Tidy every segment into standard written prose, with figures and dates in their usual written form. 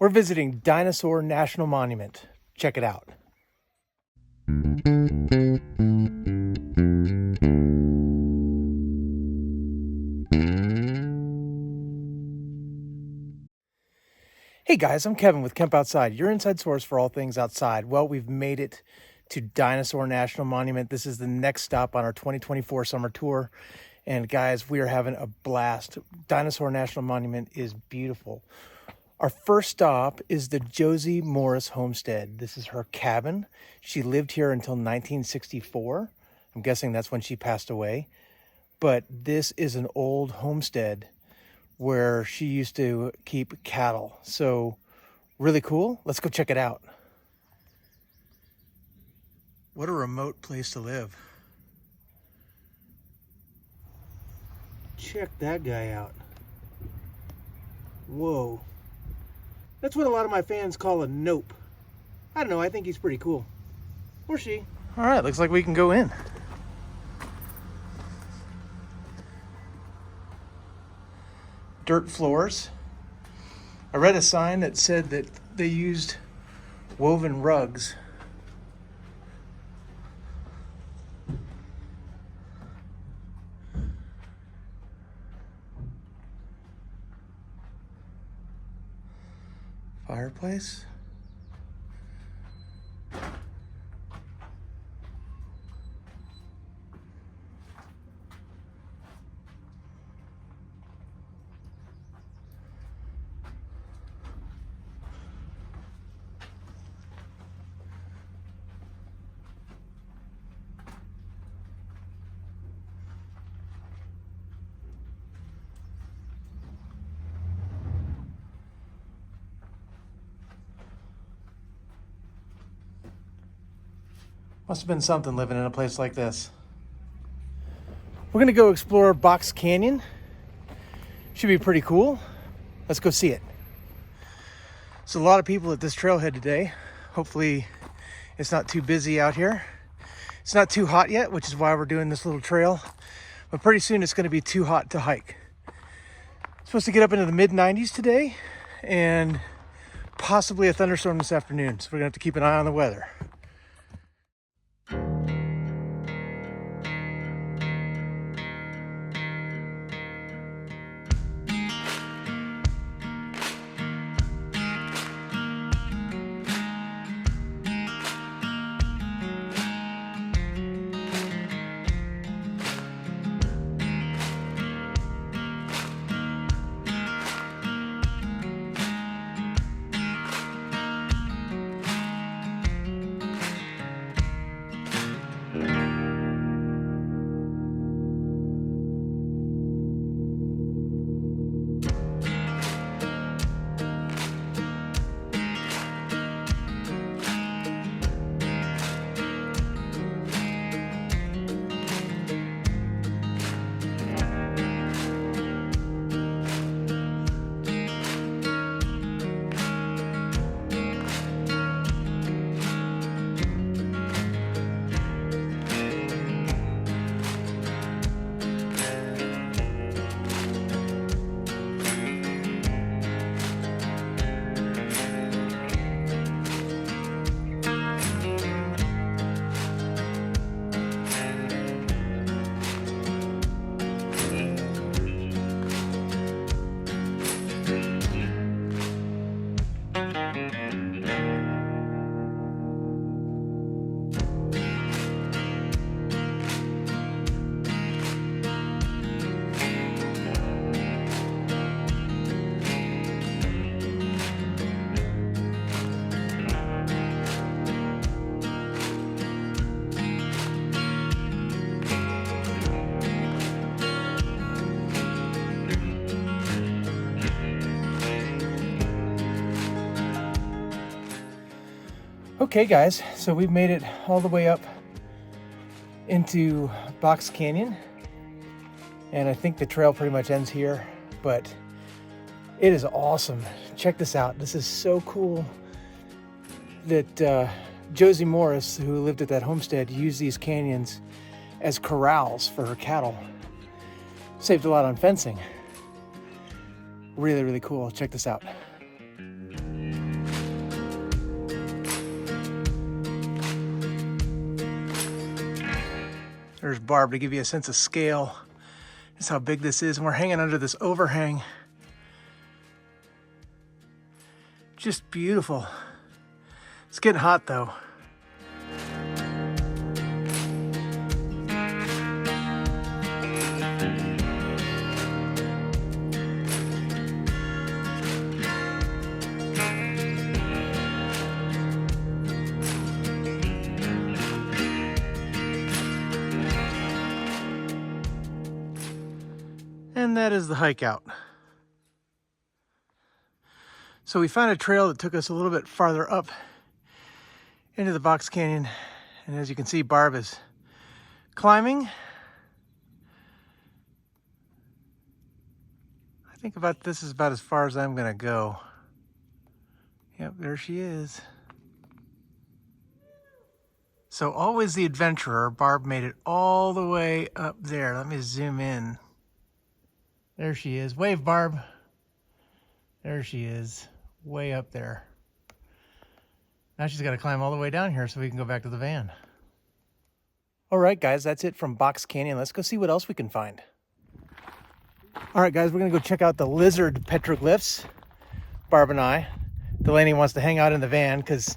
We're visiting Dinosaur National Monument. Check it out. Hey guys, I'm Kevin with Kemp Outside, your inside source for all things outside. Well, we've made it to Dinosaur National Monument. This is the next stop on our 2024 summer tour. And guys, we are having a blast. Dinosaur National Monument is beautiful. Our first stop is the Josie Morris homestead. This is her cabin. She lived here until 1964. I'm guessing that's when she passed away. But this is an old homestead where she used to keep cattle. So really cool. Let's go check it out. What a remote place to live. Check that guy out. Whoa. That's what a lot of my fans call a nope. I don't know, I think he's pretty cool. Or she. All right, looks like we can go in. Dirt floors. I read a sign that said that they used woven rugs. Fireplace. Must have been something living in a place like this. We're gonna go explore Box Canyon. Should be pretty cool. Let's go see it. So a lot of people at this trailhead today. Hopefully it's not too busy out here. It's not too hot yet, which is why we're doing this little trail. But pretty soon it's gonna be too hot to hike. It's supposed to get up into the mid-90s today and possibly a thunderstorm this afternoon. So we're gonna have to keep an eye on the weather. Okay guys, so we've made it all the way up into Box Canyon, and I think the trail pretty much ends here, but it is awesome. Check this out. This is so cool that Josie Morris, who lived at that homestead, used these canyons as corrals for her cattle. Saved a lot on fencing. Really, really cool. Check this out. There's Barb to give you a sense of scale. That's how big this is. And we're hanging under this overhang. Just beautiful. It's getting hot though. And that is the hike out. So we found a trail that took us a little bit farther up into the Box Canyon. And as you can see, Barb is climbing. I think this is about as far as I'm gonna go. Yep, there she is. So always the adventurer, Barb made it all the way up there. Let me zoom in. There she is. Wave, Barb. There she is, way up there. Now she's got to climb all the way down here so we can go back to the van. All right, guys, that's it from Box Canyon. Let's go see what else we can find. All right, guys, we're going to go check out the lizard petroglyphs. Barb and I. Delaney wants to hang out in the van because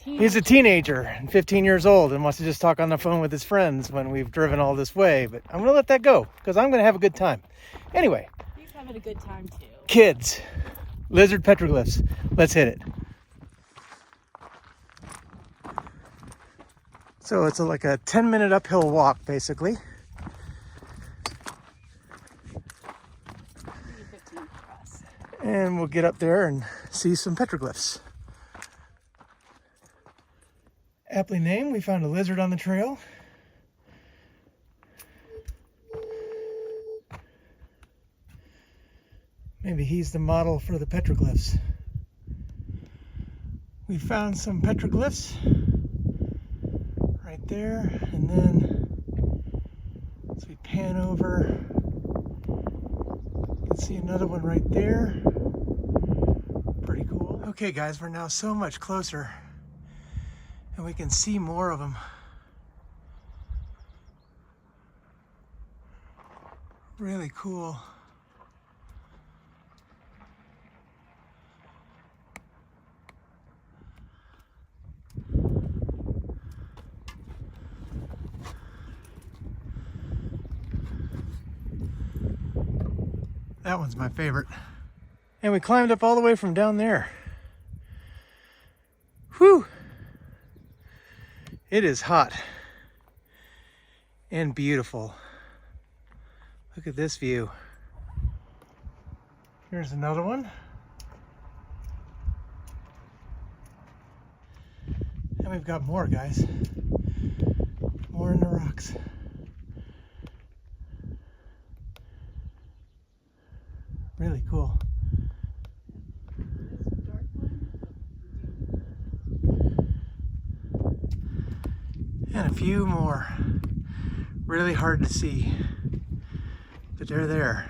he's a teenager and 15 years old and wants to just talk on the phone with his friends when we've driven all this way. But I'm going to let that go because I'm going to have a good time. Anyway. He's having a good time too. Kids, lizard petroglyphs. Let's hit it. So it's like a 10-minute uphill walk, basically. 15 for us. And we'll get up there and see some petroglyphs. Aptly named, we found a lizard on the trail. Maybe he's the model for the petroglyphs. We found some petroglyphs right there, and then as we pan over, you can see another one right there. Pretty cool. Okay guys, we're now so much closer and we can see more of them. Really cool. That one's my favorite. And we climbed up all the way from down there. Whew! It is hot and beautiful. Look at this view. Here's another one. And we've got more, guys. More in the rocks. Really cool. And a few more. Really hard to see, but they're there.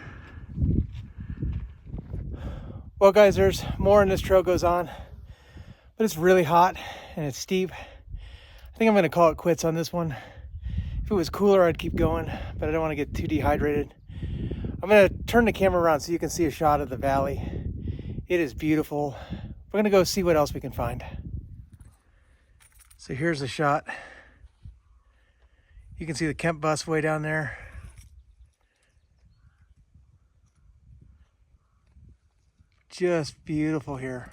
Well guys, there's more and this trail goes on, but it's really hot and it's steep. I think I'm gonna call it quits on this one. If it was cooler, I'd keep going, but I don't want to get too dehydrated. I'm gonna turn the camera around so you can see a shot of the valley. It is beautiful. We're gonna go see what else we can find. So here's a shot. You can see the Kemp bus way down there. Just beautiful here.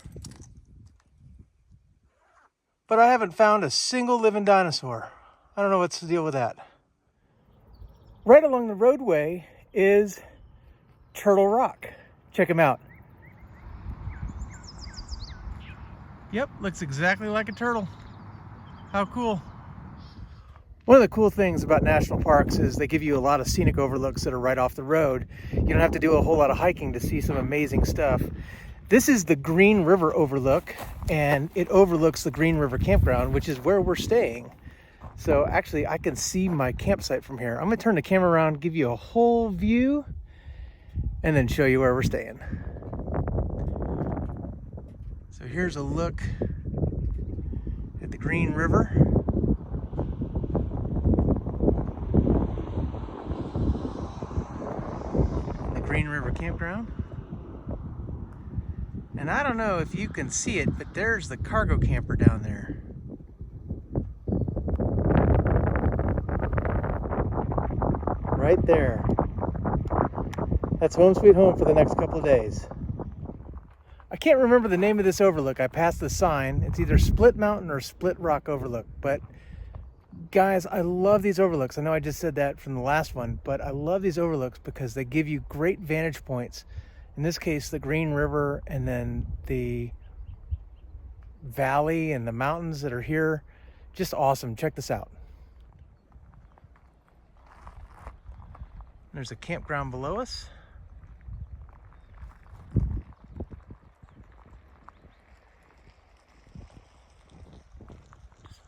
But I haven't found a single living dinosaur. I don't know what's the deal with that. Right along the roadway is Turtle Rock. Check him out. Yep, looks exactly like a turtle. How cool. One of the cool things about national parks is they give you a lot of scenic overlooks that are right off the road. You don't have to do a whole lot of hiking to see some amazing stuff. This is the Green River overlook, and it overlooks the Green River campground, which is where we're staying. So actually I can see my campsite from here. I'm gonna turn the camera around, give you a whole view, and then show you where we're staying. So here's a look at the Green River. Green River Campground. And I don't know if you can see it, but there's the cargo camper down there. Right there. That's home sweet home for the next couple of days. I can't remember the name of this overlook. I passed the sign. It's either Split Mountain or Split Rock Overlook. But guys, I love these overlooks. I know I just said that from the last one, but I love these overlooks because they give you great vantage points. In this case, the Green River and then the valley and the mountains that are here. Just awesome. Check this out. There's a campground below us.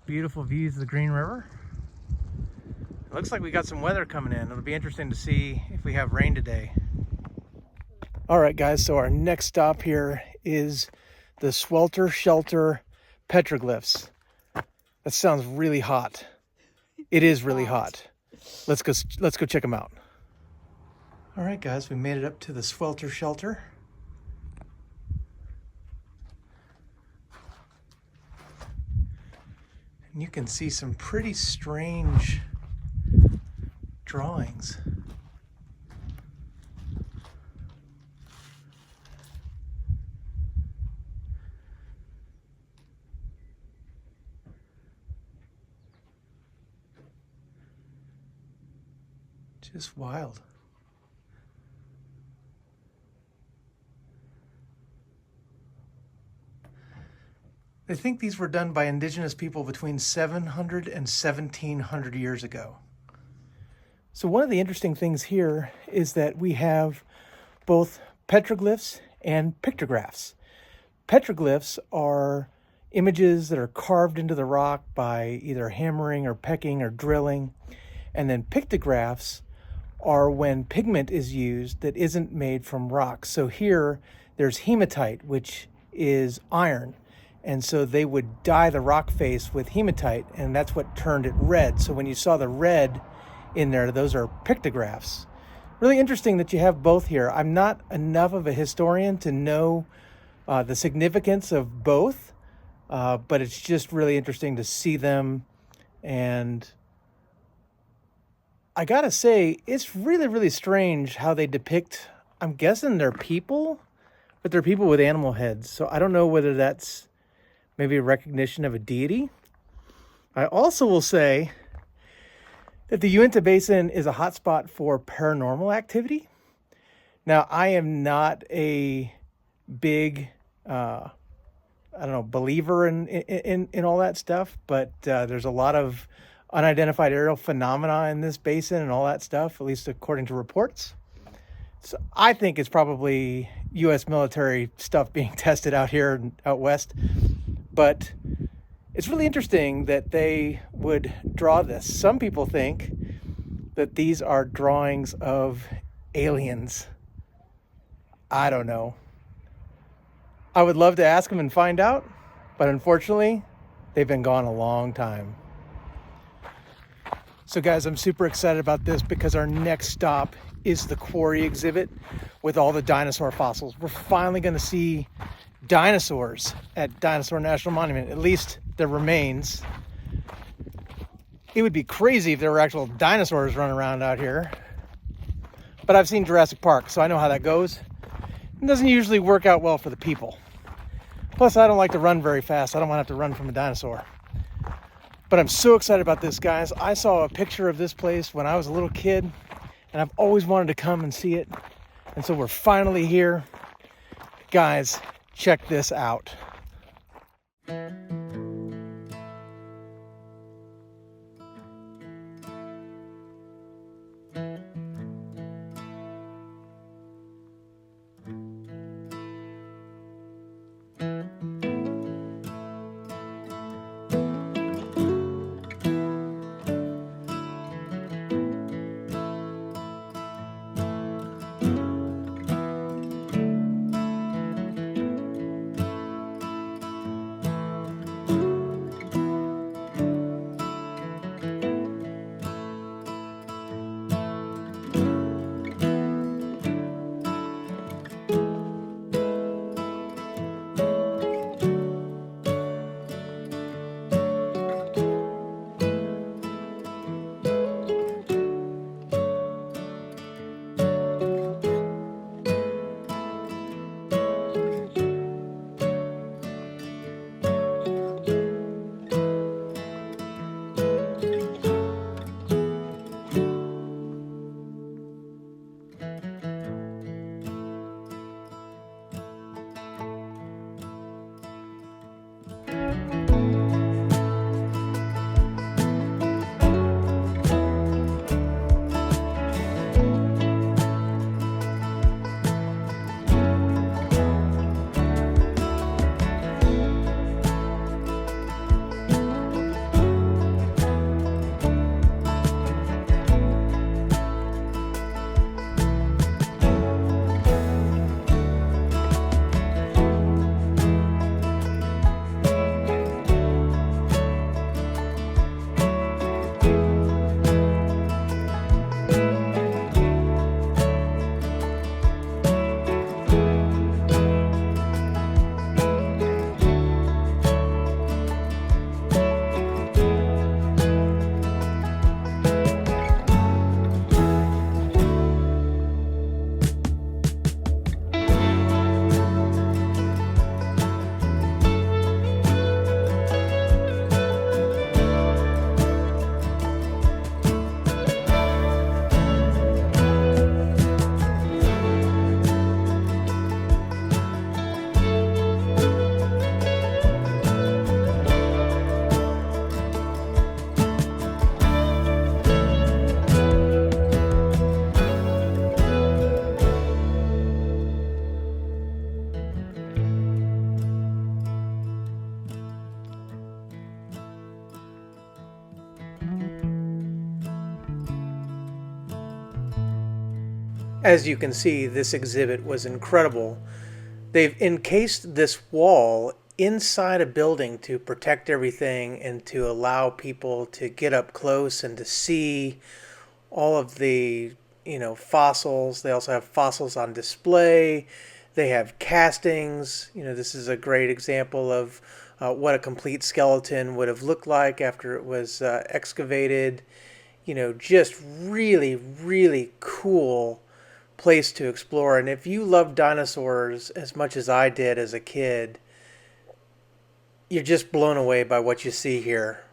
Beautiful views of the Green River. It looks like we got some weather coming in. It'll be interesting to see if we have rain today. All right, guys, so our next stop here is the Swelter Shelter Petroglyphs. That sounds really hot. It is really hot. Let's go check them out. All right, guys, we made it up to the Swelter Shelter. And you can see some pretty strange drawings. Just wild. They think these were done by indigenous people between 700 and 1700 years ago. So one of the interesting things here is that we have both petroglyphs and pictographs. Petroglyphs are images that are carved into the rock by either hammering or pecking or drilling. And then pictographs are when pigment is used that isn't made from rock. So here there's hematite, which is iron. And so they would dye the rock face with hematite, and that's what turned it red. So when you saw the red in there, those are pictographs. Really interesting that you have both here. I'm not enough of a historian to know the significance of both, but it's just really interesting to see them. And I gotta say, it's really, really strange how they depict, I'm guessing they're people, but they're people with animal heads. So I don't know whether that's maybe a recognition of a deity. I also will say that the Uinta Basin is a hotspot for paranormal activity. Now, I am not a big, believer in all that stuff, but there's a lot of unidentified aerial phenomena in this basin and all that stuff, at least according to reports. So I think it's probably U.S. military stuff being tested out here out west. But it's really interesting that they would draw this. Some people think that these are drawings of aliens. I don't know. I would love to ask them and find out, but unfortunately, they've been gone a long time. So guys, I'm super excited about this because our next stop is the quarry exhibit with all the dinosaur fossils. We're finally going to see dinosaurs at Dinosaur National Monument, at least their remains. It would be crazy if there were actual dinosaurs running around out here. But I've seen Jurassic Park, so I know how that goes. It doesn't usually work out well for the people. Plus, I don't like to run very fast. I don't want to have to run from a dinosaur. But I'm so excited about this, guys. I saw a picture of this place when I was a little kid, and I've always wanted to come and see it. And so we're finally here. Guys, check this out. As you can see, this exhibit was incredible. They've encased this wall inside a building to protect everything and to allow people to get up close and to see all of the, fossils. They also have fossils on display. They have castings. This is a great example of what a complete skeleton would have looked like after it was excavated. Just really, really cool place to explore. And if you love dinosaurs as much as I did as a kid, you're just blown away by what you see here.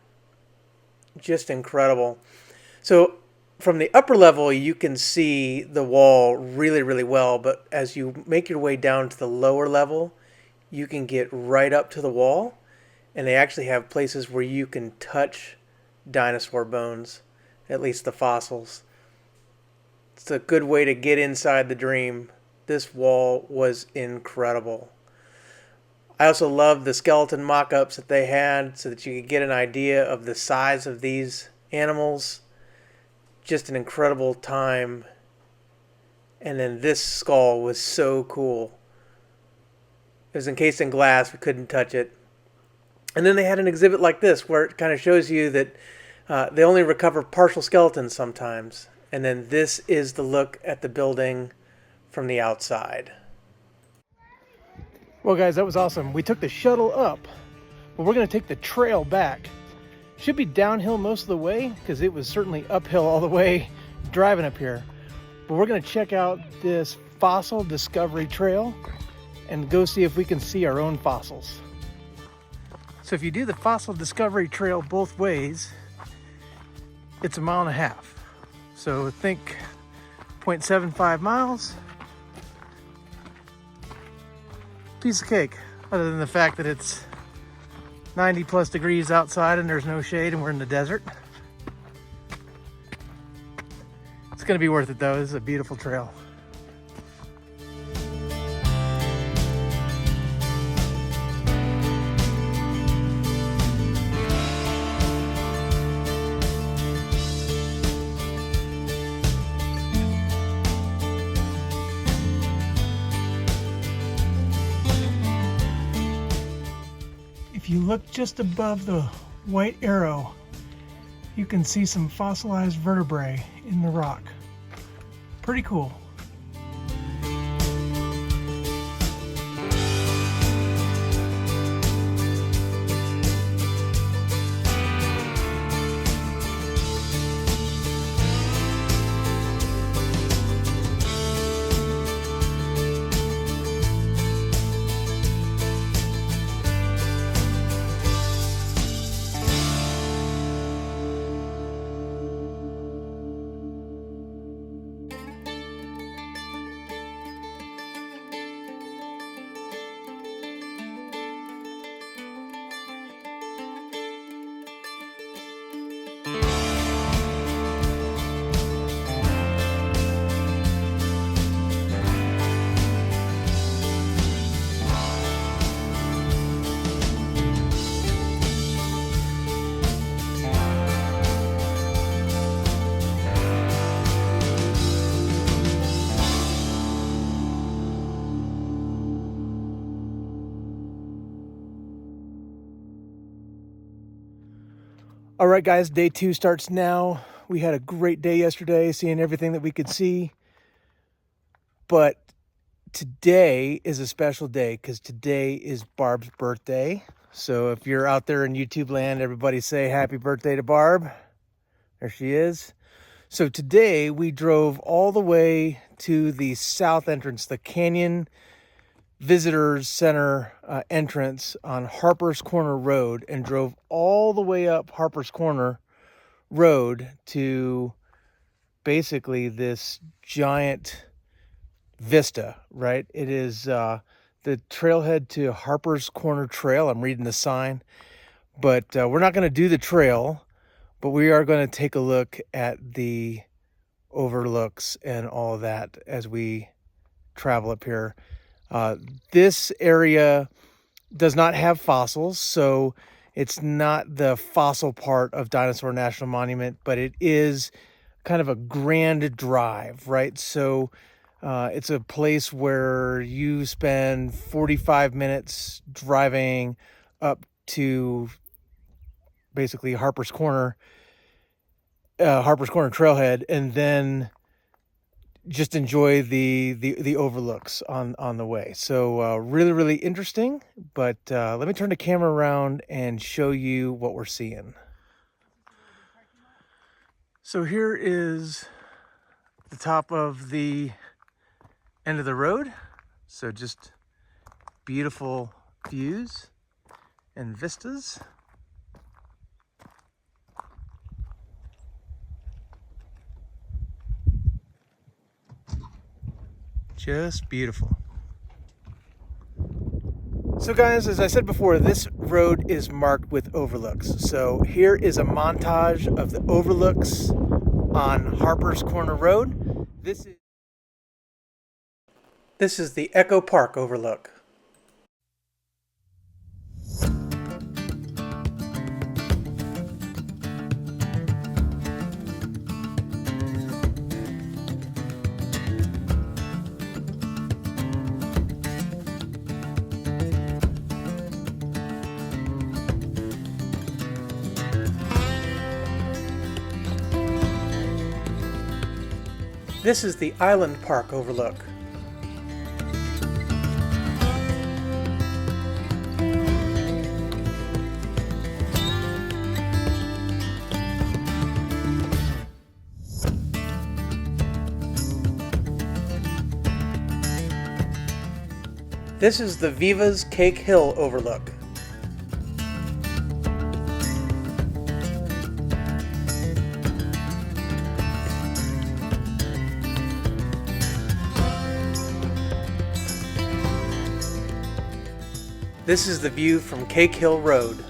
Just incredible. So from the upper level, you can see the wall really, really well. But as you make your way down to the lower level, you can get right up to the wall. And they actually have places where you can touch dinosaur bones, at least the fossils. It's a good way to get inside the dream. This wall was incredible. I also love the skeleton mock-ups that they had so that you could get an idea of the size of these animals. Just an incredible time. And then this skull was so cool. It was encased in glass. We couldn't touch it. And then they had an exhibit like this where it kind of shows you that they only recover partial skeletons sometimes. And then this is the look at the building from the outside. Well, guys, that was awesome. We took the shuttle up, but we're going to take the trail back. Should be downhill most of the way because it was certainly uphill all the way driving up here. But we're going to check out this fossil discovery trail and go see if we can see our own fossils. So if you do the fossil discovery trail both ways, it's 1.5 miles. So think 0.75 miles. Piece of cake, other than the fact that it's 90 plus degrees outside and there's no shade and we're in the desert. It's gonna be worth it though. This is a beautiful trail. If you look just above the white arrow, you can see some fossilized vertebrae in the rock. Pretty cool. All right, guys, day 2 starts now. We had a great day yesterday, seeing everything that we could see. But today is a special day because today is Barb's birthday. So if you're out there in YouTube land, everybody say happy birthday to Barb. There she is. So today we drove all the way to the south entrance, the Canyon Visitors Center entrance on Harper's Corner Road, and drove all the way up Harper's Corner Road to basically this giant vista, right? It is the trailhead to Harper's Corner Trail. I'm reading the sign, but we're not going to do the trail, but we are going to take a look at the overlooks and all of that as we travel up here. This area does not have fossils, so it's not the fossil part of Dinosaur National Monument, but it is kind of a grand drive, right? So It's a place where you spend 45 minutes driving up to basically Harper's Corner trailhead, and then just enjoy the overlooks on the way. So really interesting. But let me turn the camera around and show you what we're seeing. So here is the top of the end of the road. So just beautiful views and vistas. Just beautiful. So guys, as I said before, this road is marked with overlooks. So here is a montage of the overlooks on Harper's Corner Road. This is the Echo Park overlook. This is the Island Park overlook. This is the Viva's Cake Hill overlook. This is the view from Cake Hill Road.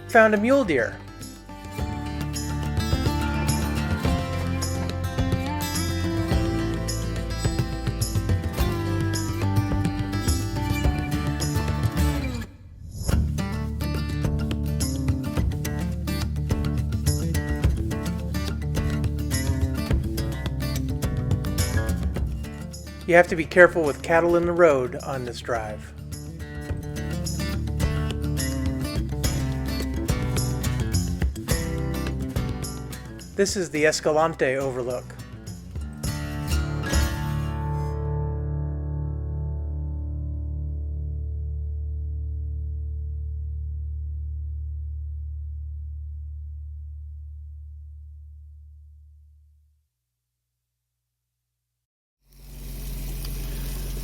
Found a mule deer. You have to be careful with cattle in the road on this drive. This is the Escalante overlook.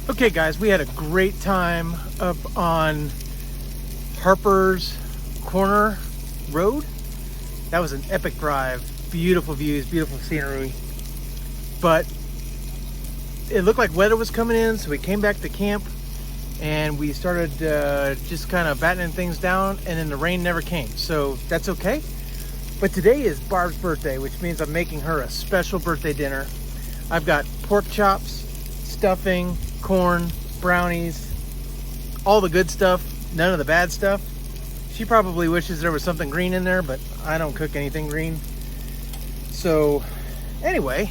Okay guys, we had a great time up on Harper's Corner Road. That was an epic drive. Beautiful views, beautiful scenery. But it looked like weather was coming in, so we came back to camp and we started just kind of battening things down, and then the rain never came. So that's okay. But today is Barb's birthday, which means I'm making her a special birthday dinner. I've got pork chops, stuffing, corn, brownies, all the good stuff, none of the bad stuff. She probably wishes there was something green in there, but I don't cook anything green. So anyway,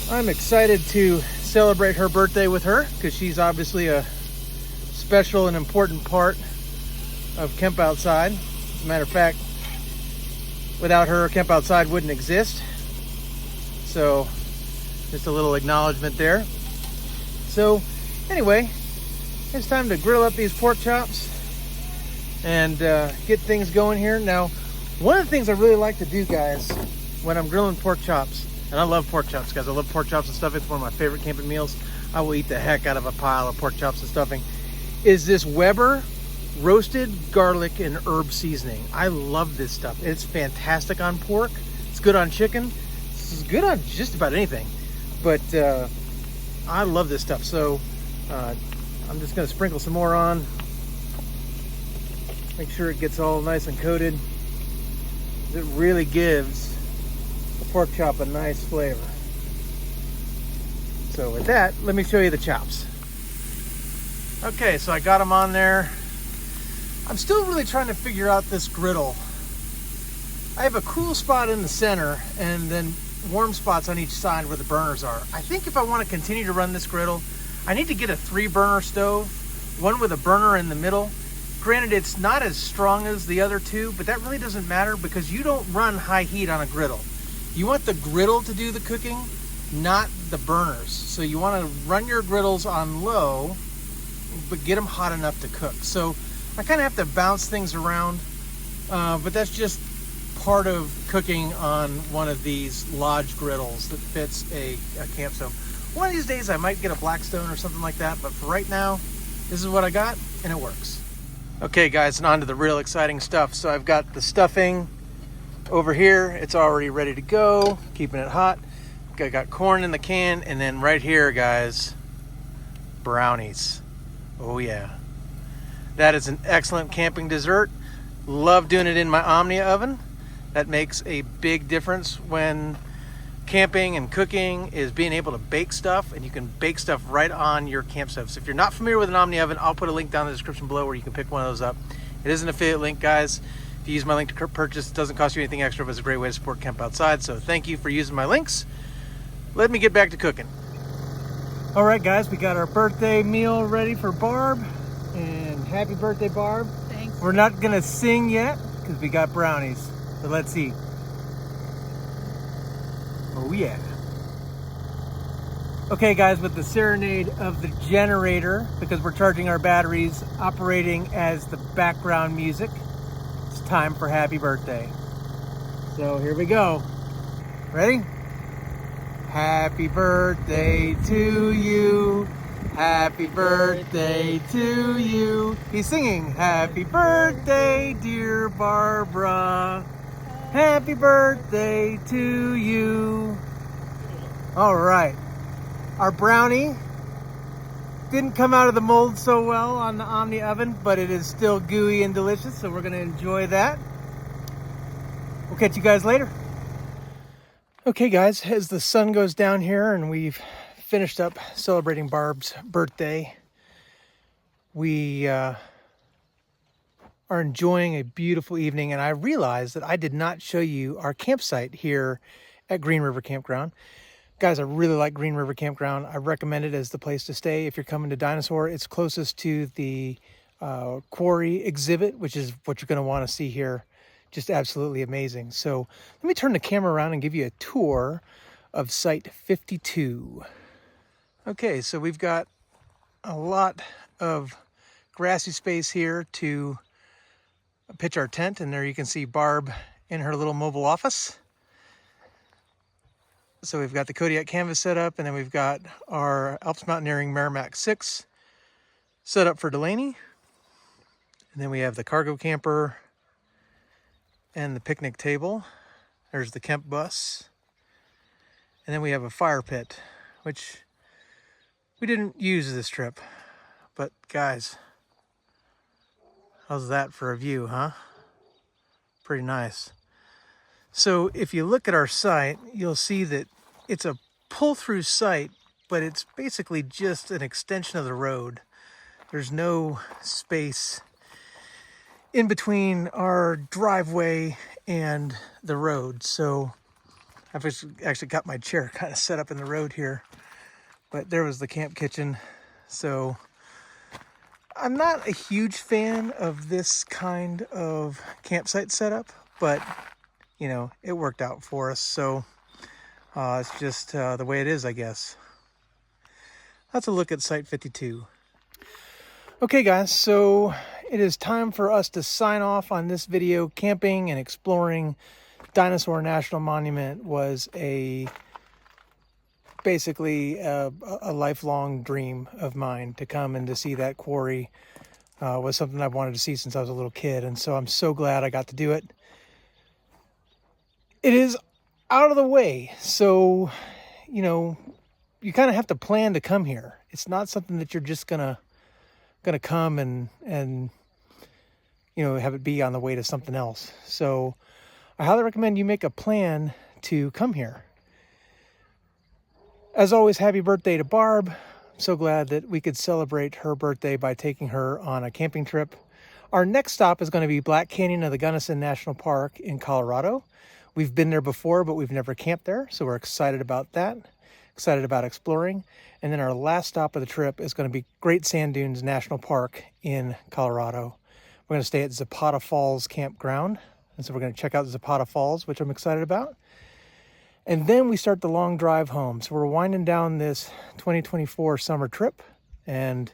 I'm excited to celebrate her birthday with her because she's obviously a special and important part of Kemp Outside. As a matter of fact, without her, Kemp Outside wouldn't exist. So just a little acknowledgement there. So anyway, it's time to grill up these pork chops and get things going here. Now, one of the things I really like to do, guys, when I'm grilling pork chops, and I love pork chops, guys. I love pork chops and stuffing. It's one of my favorite camping meals. I will eat the heck out of a pile of pork chops and stuffing. Is this Weber roasted garlic and herb seasoning. I love this stuff. It's fantastic on pork. It's good on chicken. It's good on just about anything. But I love this stuff. So I'm just going to sprinkle some more on. Make sure it gets all nice and coated. It really gives the pork chop a nice flavor. So with that, let me show you the chops. Okay, so I got them on there. I'm still really trying to figure out this griddle. I have a cool spot in the center and then warm spots on each side where the burners are. I think if I want to continue to run this griddle, I need to get a 3-burner stove, one with a burner in the middle. Granted, it's not as strong as the other two, but that really doesn't matter because you don't run high heat on a griddle. You want the griddle to do the cooking, not the burners. So you want to run your griddles on low, but get them hot enough to cook. So I kind of have to bounce things around, but that's just part of cooking on one of these lodge griddles that fits a camp stove. One of these days I might get a Blackstone or something like that, but for right now, this is what I got and it works. Okay guys, and on to the real exciting stuff. So I've got the stuffing over here. It's already ready to go, keeping it hot. I got corn in the can, and then right here, guys, brownies. Oh yeah. That is an excellent camping dessert. Love doing it in my Omnia oven. That makes a big difference when camping and cooking, is being able to bake stuff, and you can bake stuff right on your camp stove. So if you're not familiar with an Omnia oven, I'll put a link down in the description below where you can pick one of those up. It is an affiliate link, guys. If you use my link to purchase, it doesn't cost you anything extra, but it's a great way to support Camp Outside. So thank you for using my links. Let me get back to cooking. All right, guys, we got our birthday meal ready for Barb. And happy birthday, Barb. Thanks. We're not gonna sing yet because we got brownies. So let's eat. Oh yeah. Okay guys, with the serenade of the generator, because we're charging our batteries, operating as the background music, it's time for happy birthday. So here we go. Ready? Happy birthday to you. Happy birthday to you. He's singing, happy birthday, dear Barbara. Happy birthday to you. All right. Our brownie didn't come out of the mold so well on the Omni oven, but it is still gooey and delicious, so we're gonna enjoy that. We'll catch you guys later. Okay guys, as the sun goes down here and we've finished up celebrating Barb's birthday, we are enjoying a beautiful evening, and I realized that I did not show you our campsite here at Green River Campground. Guys, I really like Green River Campground. I recommend it as the place to stay if you're coming to Dinosaur. It's closest to the quarry exhibit, which is what you're going to want to see here. Just absolutely amazing. So let me turn the camera around and give you a tour of Site 52. Okay, so we've got a lot of grassy space here to pitch our tent, and there you can see Barb in her little mobile office. So we've got the Kodiak canvas set up, and then we've got our Alps Mountaineering Merrimack 6 set up for Delaney. And then we have the cargo camper and the picnic table. There's the Kemp bus. And then we have a fire pit, which we didn't use this trip. But guys, how's that for a view, huh? Pretty nice. So if you look at our site, you'll see that it's a pull-through site, but it's basically just an extension of the road. There's no space in between our driveway and the road. So I've actually got my chair kind of set up in the road here, but there was the camp kitchen. So I'm not a huge fan of this kind of campsite setup, but you know, it worked out for us. So it's just the way it is, I guess. That's a look at Site 52. Okay guys, so it is time for us to sign off on this video. Camping and exploring Dinosaur National Monument was basically a lifelong dream of mine. To come and to see that quarry was something I've wanted to see since I was a little kid, and so I'm so glad I got to do it. It is out of the way, so you know, you kind of have to plan to come here. It's not something that you're just gonna come and you know, have it be on the way to something else. So I highly recommend you make a plan to come here. As always, happy birthday to Barb. I'm so glad that we could celebrate her birthday by taking her on a camping trip. Our next stop is going to be Black Canyon of the Gunnison National Park in Colorado. We've been there before, but we've never camped there, so we're excited about that. Excited about exploring. And then our last stop of the trip is going to be Great Sand Dunes National Park in Colorado. We're going to stay at Zapata Falls Campground. And so we're going to check out Zapata Falls, which I'm excited about. And then we start the long drive home. So we're winding down this 2024 summer trip. And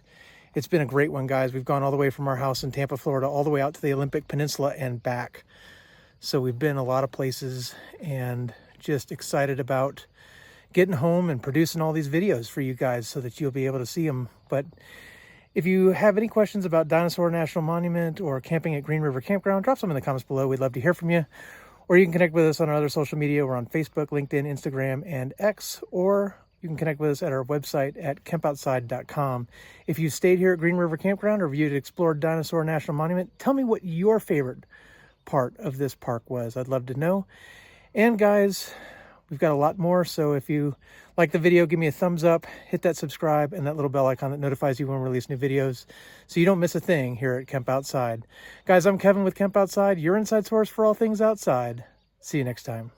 it's been a great one, guys. We've gone all the way from our house in Tampa, Florida, all the way out to the Olympic Peninsula and back. So we've been a lot of places and just excited about getting home and producing all these videos for you guys so that you'll be able to see them. But if you have any questions about Dinosaur National Monument or camping at Green River Campground, drop some in the comments below. We'd love to hear from you. Or you can connect with us on our other social media. We're on Facebook, LinkedIn, Instagram, and X. Or you can connect with us at our website at campoutside.com. If you stayed here at Green River Campground or if you'd explored Dinosaur National Monument, tell me what your favorite part of this park was. I'd love to know. And guys, we've got a lot more, so if you like the video, give me a thumbs up, hit that subscribe and that little bell icon that notifies you when we release new videos so you don't miss a thing here at Kemp Outside. Guys, I'm Kevin with Kemp Outside, your inside source for all things outside. See you next time.